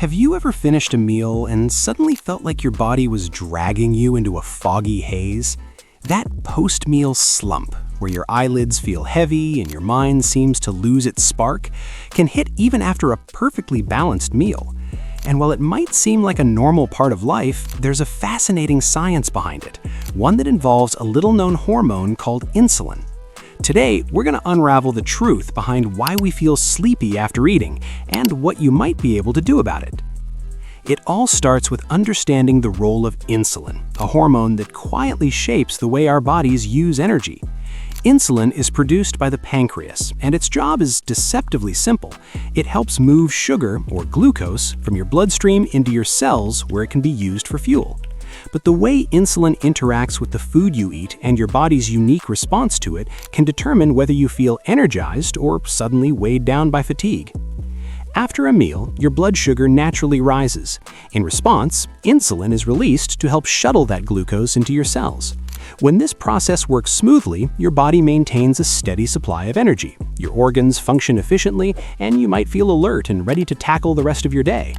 Have you ever finished a meal and suddenly felt like your body was dragging you into a foggy haze? That post-meal slump, where your eyelids feel heavy and your mind seems to lose its spark, can hit even after a perfectly balanced meal. And while it might seem like a normal part of life, there's a fascinating science behind it, one that involves a little-known hormone called insulin. Today, we're going to unravel the truth behind why we feel sleepy after eating and what you might be able to do about it. It all starts with understanding the role of insulin, a hormone that quietly shapes the way our bodies use energy. Insulin is produced by the pancreas, and its job is deceptively simple. It helps move sugar, or glucose, from your bloodstream into your cells where it can be used for fuel. But the way insulin interacts with the food you eat and your body's unique response to it can determine whether you feel energized or suddenly weighed down by fatigue. After a meal, your blood sugar naturally rises. In response, insulin is released to help shuttle that glucose into your cells. When this process works smoothly, your body maintains a steady supply of energy. Your organs function efficiently, and you might feel alert and ready to tackle the rest of your day.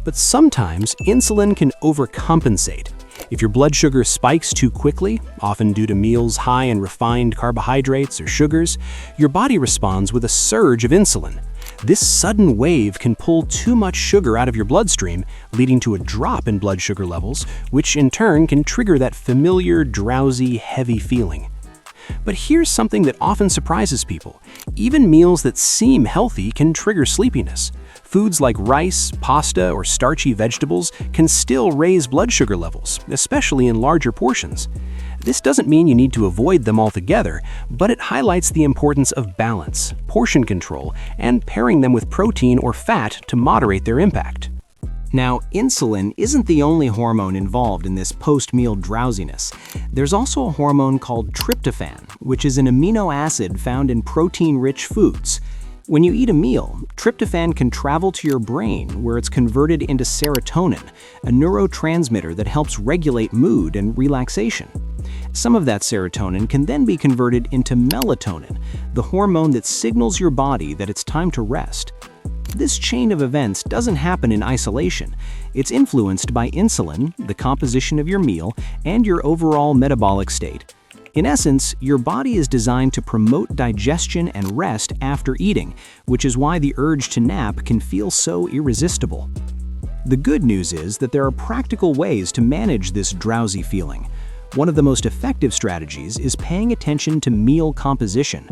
But sometimes, insulin can overcompensate. If your blood sugar spikes too quickly, often due to meals high in refined carbohydrates or sugars, your body responds with a surge of insulin. This sudden wave can pull too much sugar out of your bloodstream, leading to a drop in blood sugar levels, which in turn can trigger that familiar, drowsy, heavy feeling. But here's something that often surprises people. Even meals that seem healthy can trigger sleepiness. Foods like rice, pasta, or starchy vegetables can still raise blood sugar levels, especially in larger portions. This doesn't mean you need to avoid them altogether, but it highlights the importance of balance, portion control, and pairing them with protein or fat to moderate their impact. Now, insulin isn't the only hormone involved in this post-meal drowsiness. There's also a hormone called tryptophan, which is an amino acid found in protein-rich foods. When you eat a meal, tryptophan can travel to your brain where it's converted into serotonin, a neurotransmitter that helps regulate mood and relaxation. Some of that serotonin can then be converted into melatonin, the hormone that signals your body that it's time to rest. This chain of events doesn't happen in isolation. It's influenced by insulin, the composition of your meal, and your overall metabolic state. In essence, your body is designed to promote digestion and rest after eating, which is why the urge to nap can feel so irresistible. The good news is that there are practical ways to manage this drowsy feeling. One of the most effective strategies is paying attention to meal composition.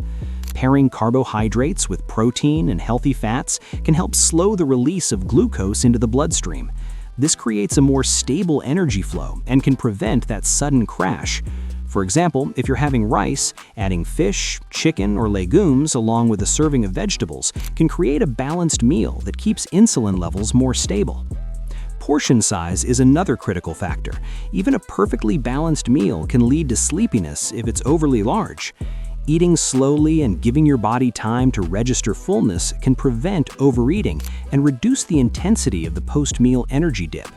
Pairing carbohydrates with protein and healthy fats can help slow the release of glucose into the bloodstream. This creates a more stable energy flow and can prevent that sudden crash. For example, if you're having rice, adding fish, chicken, or legumes along with a serving of vegetables can create a balanced meal that keeps insulin levels more stable. Portion size is another critical factor. Even a perfectly balanced meal can lead to sleepiness if it's overly large. Eating slowly and giving your body time to register fullness can prevent overeating and reduce the intensity of the post-meal energy dip.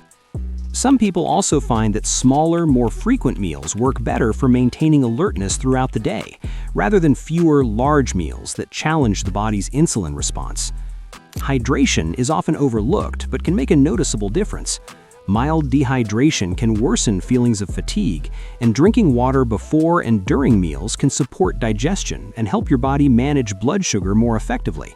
Some people also find that smaller, more frequent meals work better for maintaining alertness throughout the day, rather than fewer, large meals that challenge the body's insulin response. Hydration is often overlooked but can make a noticeable difference. Mild dehydration can worsen feelings of fatigue, and drinking water before and during meals can support digestion and help your body manage blood sugar more effectively.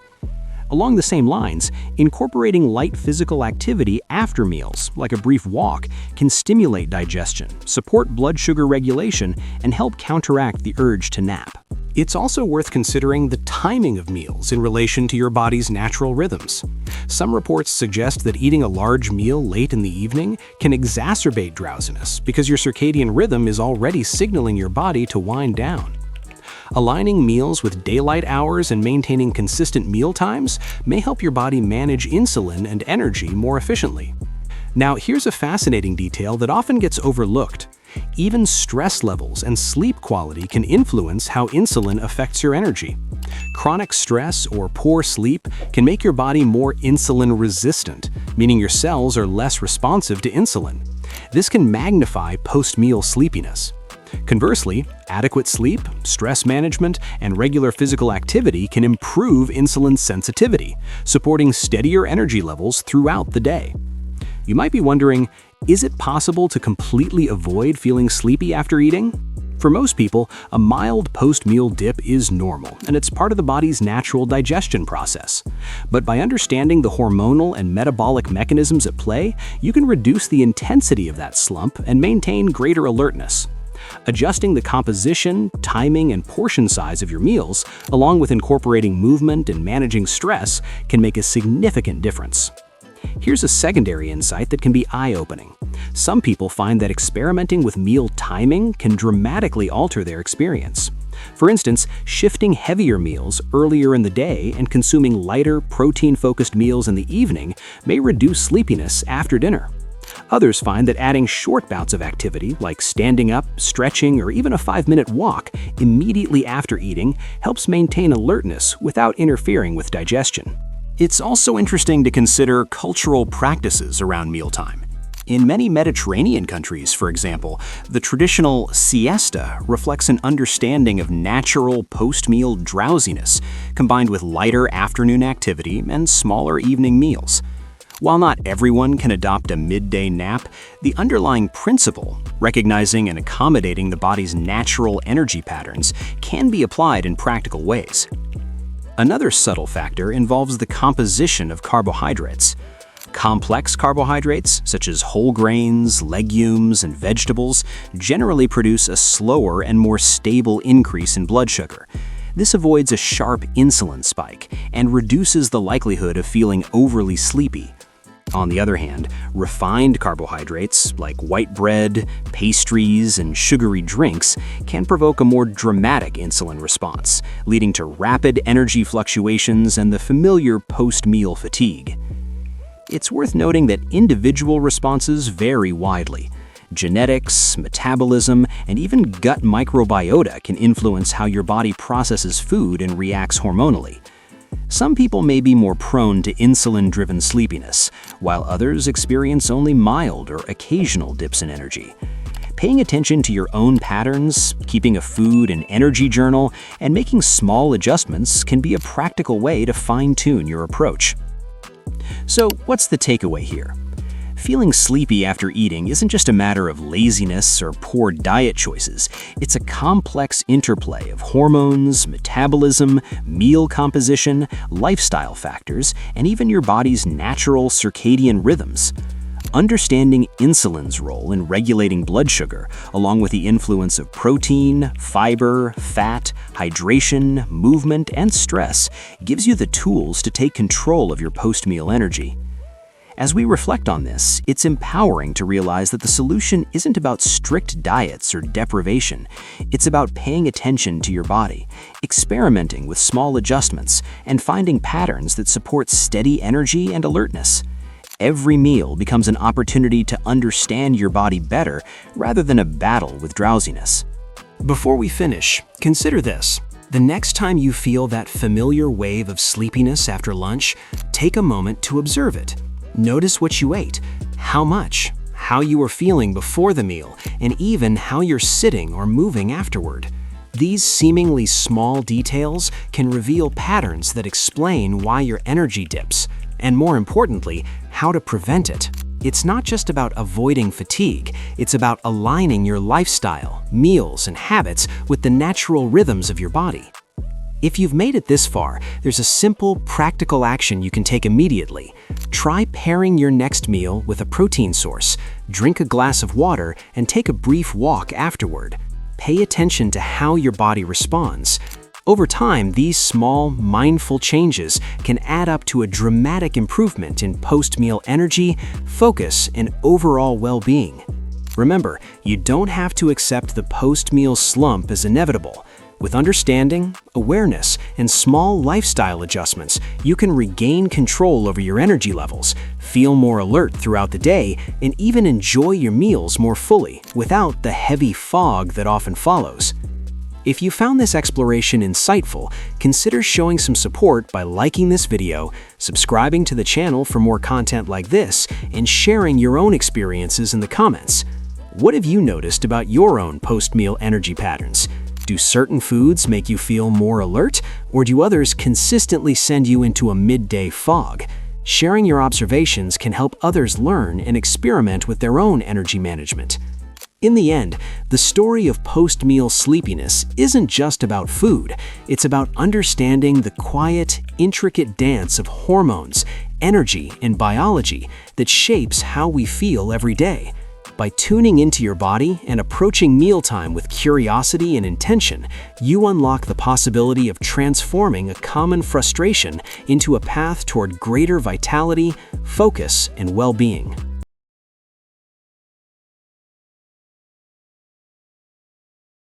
Along the same lines, incorporating light physical activity after meals, like a brief walk, can stimulate digestion, support blood sugar regulation, and help counteract the urge to nap. It's also worth considering the timing of meals in relation to your body's natural rhythms. Some reports suggest that eating a large meal late in the evening can exacerbate drowsiness because your circadian rhythm is already signaling your body to wind down. Aligning meals with daylight hours and maintaining consistent meal times may help your body manage insulin and energy more efficiently. Now, here's a fascinating detail that often gets overlooked. Even stress levels and sleep quality can influence how insulin affects your energy. Chronic stress or poor sleep can make your body more insulin resistant, meaning your cells are less responsive to insulin. This can magnify post-meal sleepiness. Conversely, adequate sleep, stress management, and regular physical activity can improve insulin sensitivity, supporting steadier energy levels throughout the day. You might be wondering, is it possible to completely avoid feeling sleepy after eating? For most people, a mild post-meal dip is normal, and it's part of the body's natural digestion process. But by understanding the hormonal and metabolic mechanisms at play, you can reduce the intensity of that slump and maintain greater alertness. Adjusting the composition, timing, and portion size of your meals, along with incorporating movement and managing stress, can make a significant difference. Here's a secondary insight that can be eye-opening. Some people find that experimenting with meal timing can dramatically alter their experience. For instance, shifting heavier meals earlier in the day and consuming lighter, protein-focused meals in the evening may reduce sleepiness after dinner. Others find that adding short bouts of activity, like standing up, stretching, or even a 5-minute walk immediately after eating, helps maintain alertness without interfering with digestion. It's also interesting to consider cultural practices around mealtime. In many Mediterranean countries, for example, the traditional siesta reflects an understanding of natural post-meal drowsiness, combined with lighter afternoon activity and smaller evening meals. While not everyone can adopt a midday nap, the underlying principle, recognizing and accommodating the body's natural energy patterns, can be applied in practical ways. Another subtle factor involves the composition of carbohydrates. Complex carbohydrates, such as whole grains, legumes, and vegetables, generally produce a slower and more stable increase in blood sugar. This avoids a sharp insulin spike and reduces the likelihood of feeling overly sleepy. On the other hand, refined carbohydrates, like white bread, pastries, and sugary drinks, can provoke a more dramatic insulin response, leading to rapid energy fluctuations and the familiar post-meal fatigue. It's worth noting that individual responses vary widely. Genetics, metabolism, and even gut microbiota can influence how your body processes food and reacts hormonally. Some people may be more prone to insulin-driven sleepiness, while others experience only mild or occasional dips in energy. Paying attention to your own patterns, keeping a food and energy journal, and making small adjustments can be a practical way to fine-tune your approach. So, what's the takeaway here? Feeling sleepy after eating isn't just a matter of laziness or poor diet choices. It's a complex interplay of hormones, metabolism, meal composition, lifestyle factors, and even your body's natural circadian rhythms. Understanding insulin's role in regulating blood sugar, along with the influence of protein, fiber, fat, hydration, movement, and stress, gives you the tools to take control of your post-meal energy. As we reflect on this, it's empowering to realize that the solution isn't about strict diets or deprivation. It's about paying attention to your body, experimenting with small adjustments, and finding patterns that support steady energy and alertness. Every meal becomes an opportunity to understand your body better rather than a battle with drowsiness. Before we finish, consider this. The next time you feel that familiar wave of sleepiness after lunch, take a moment to observe it. Notice what you ate, how much, how you were feeling before the meal, and even how you're sitting or moving afterward. These seemingly small details can reveal patterns that explain why your energy dips, and more importantly, how to prevent it. It's not just about avoiding fatigue, it's about aligning your lifestyle, meals, and habits with the natural rhythms of your body. If you've made it this far, there's a simple, practical action you can take immediately. Try pairing your next meal with a protein source, drink a glass of water, and take a brief walk afterward. Pay attention to how your body responds. Over time, these small, mindful changes can add up to a dramatic improvement in post-meal energy, focus, and overall well-being. Remember, you don't have to accept the post-meal slump as inevitable. With understanding, awareness, and small lifestyle adjustments, you can regain control over your energy levels, feel more alert throughout the day, and even enjoy your meals more fully without the heavy fog that often follows. If you found this exploration insightful, consider showing some support by liking this video, subscribing to the channel for more content like this, and sharing your own experiences in the comments. What have you noticed about your own post-meal energy patterns? Do certain foods make you feel more alert, or do others consistently send you into a midday fog? Sharing your observations can help others learn and experiment with their own energy management. In the end, the story of post-meal sleepiness isn't just about food. It's about understanding the quiet, intricate dance of hormones, energy, and biology that shapes how we feel every day. By tuning into your body and approaching mealtime with curiosity and intention, you unlock the possibility of transforming a common frustration into a path toward greater vitality, focus, and well-being.